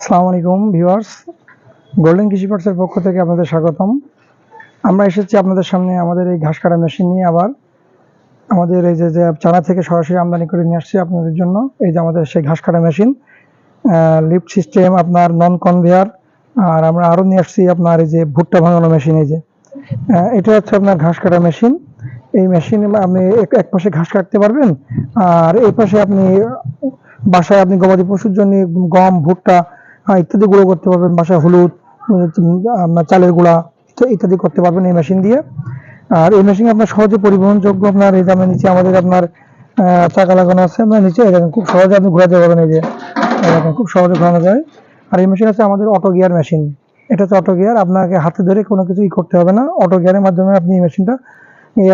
আসসালামু আলাইকুম viewers, golden কৃষি পার্টসের পক্ষ থেকে আপনাদের স্বাগতম। আমরা এসেছি আপনাদের সামনে আমাদের এই ঘাস কাটা মেশিন নিয়ে। আবার আমাদের এই যে চায়না থেকে সরাসরি আমদানি করে নিয়ে আসছি আপনাদের জন্য। এই যে আমাদের সেই ঘাস কাটা মেশিন, লিফট সিস্টেম, আপনার নন কনভেয়ার। আর আমরা আরও নিয়ে আসছি আপনার এই যে ভুট্টা ভাঙানো মেশিন। এই যে এটা হচ্ছে আপনার ঘাস কাটা মেশিন। এই মেশিনে আপনি এক পাশে ঘাস কাটতে পারবেন, আর এই পাশে আপনি বাসায় আপনি গবাদি পশুর জন্য গম, ভুট্টা ইত্যাদি গুঁড়ো করতে পারবেন। বাসায় হলুদ, আপনার চালের গুঁড়া ইত্যাদি করতে পারবেন এই মেশিন দিয়ে। আর এই মেশিন আপনার সহজে পরিবহনযোগ্য। আপনার এই যে নিচে আমাদের আপনার চাকা লাগানো আছে, আপনার নিচে খুব সহজে আপনি ঘোরাতে পারবেন। এই যে খুব সহজে ঘোরানো যায়। আর এই মেশিন আছে আমাদের অটো গিয়ার মেশিন। এটা হচ্ছে অটো গিয়ার, আপনাকে হাতে ধরে কোনো কিছু করতে হবে না। অটো গিয়ারের মাধ্যমে আপনি এই মেশিনটা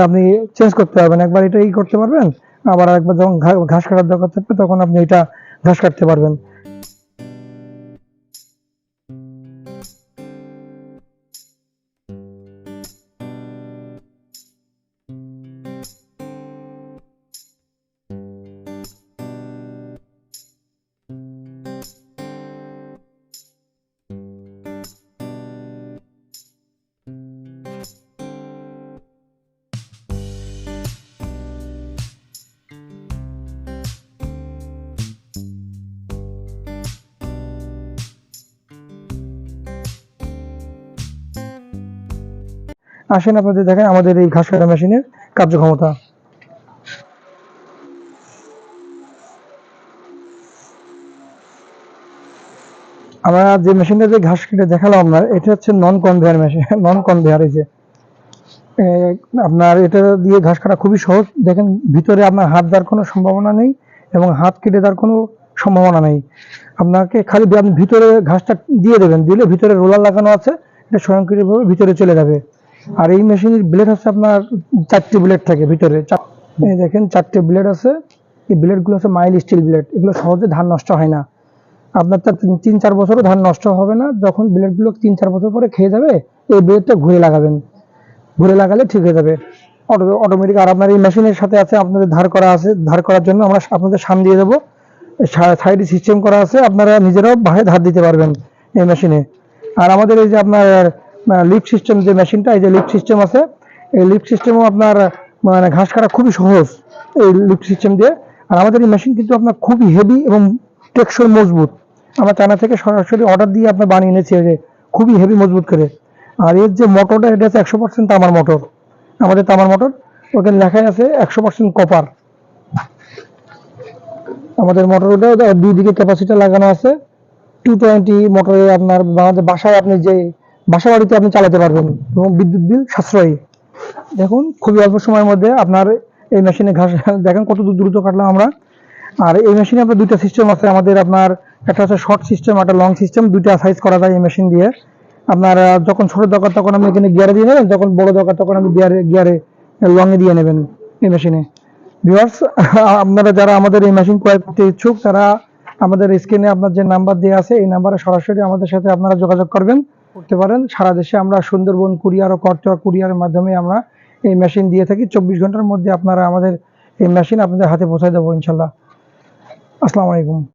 আপনি চেঞ্জ করতে পারবেন। একবার এটা করতে পারবেন, আবার একবার যখন ঘাস কাটার দরকার থাকবে তখন আপনি এটা ঘাস কাটতে পারবেন। আসেন আপনাদের দেখেন আমাদের এই ঘাস কাটা মেশিনের কার্যক্ষমতা। আমরা যে মেশিনটা যে ঘাস কেটে দেখালাম আপনার, এটা হচ্ছে নন কনভেয়ার মেশিন। নন কনভেয়ার এই যে আপনার এটা দিয়ে ঘাস কাটা খুবই সহজ। দেখেন ভিতরে আপনার হাত দেওয়ার কোনো সম্ভাবনা নেই এবং হাত কেটে দেওয়ার কোনো সম্ভাবনা নেই। আপনাকে খালি আপনি ভিতরে ঘাসটা দিয়ে দেবেন, দিলে ভিতরে রোলার লাগানো আছে, এটা স্বয়ংক্রিয়ভাবে ভিতরে চলে যাবে। আর এই মেশিনের ব্লেড হচ্ছে আপনার 4টি ব্লেড থাকে ভিতরে। এই দেখেন 4টে ব্লেড আছে। এই ব্লেডগুলো হচ্ছে মাইল স্টিল ব্লেড। এগুলো সহজে ধান নষ্ট হয় না। আপনার তার 3-4 বছরও ধান নষ্ট হবে না। যখন ব্লেডগুলো 3-4 বছর পরে খেয়ে যাবে, এই ব্লেডটা ঘুরে লাগাবেন। ঘুরে লাগালে ঠিক হয়ে যাবে অটোমেটিক। আর আপনার এই মেশিনের সাথে আছে আপনাদের ধার করা আছে। ধার করার জন্য আমরা আপনাদের সাম দিয়ে দেবো। সাইডে সিস্টেম করা আছে, আপনারা নিজেরাও বাহে ধার দিতে পারবেন এই মেশিনে। আর আমাদের এই যে আপনার লিফট সিস্টেম যে মেশিনটা, এই যে লিফট সিস্টেম আছে, এই লিফট সিস্টেমও আপনার ঘাস কাটা খুবই সহজ এই লিফট সিস্টেম দিয়ে। আর আমাদের এই মেশিন কিন্তু আপনার খুবই হেভি এবং টেকসই মজবুত। আমরা চায়না থেকে সরাসরি অর্ডার দিয়ে আপনার বানিয়ে এনেছি, যে খুবই হেভি মজবুত করে। আর এর যে মোটরটা, এটা হচ্ছে 100% তামার মোটর। আমাদের তামার মোটর, ওখানে লেখাই আছে 100% কপার। আমাদের মোটরটা 2 দিকে ক্যাপাসিটি লাগানো আছে। 220 মোটরে আপনার আমাদের বাসায় আপনি যে বাসা বাড়িতে আপনি চালাতে পারবেন এবং বিদ্যুৎ বিল সাশ্রয়ী। দেখুন খুবই অল্প সময়ের মধ্যে আপনার এই মেশিনে ঘাস দেখেন কত দ্রুত কাটলাম আমরা। আর এই মেশিনে আপনার 2টা সিস্টেম আছে আমাদের। আপনার একটা হচ্ছে শর্ট সিস্টেম, একটা লং সিস্টেম। 2টা সাইজ করা যায় এই মেশিন দিয়ে। আপনার যখন ছোট দরকার তখন আপনি এখানে গিয়ারে দিয়ে নেবেন, যখন বড় দরকার তখন আপনি গিয়ারে লং এ দিয়ে নেবেন এই মেশিনে। ভিউয়ার্স, আপনারা যারা আমাদের এই মেশিন ক্রয় করতে ইচ্ছুক, তারা আমাদের স্ক্রিনে আপনার যে নাম্বার দেওয়া আছে, এই নাম্বারে সরাসরি আমাদের সাথে আপনারা যোগাযোগ করতে পারেন। সারা দেশে আমরা সুন্দরবন কুরিয়ার ও করতোয়া কুরিয়ারের মাধ্যমে আমরা এই মেশিন দিয়ে থাকি। 24 ঘন্টার মধ্যে আপনারা আমাদের এই মেশিন আপনাদের হাতে পৌঁছায় দেবো ইনশাল্লাহ। আসসালামু আলাইকুম।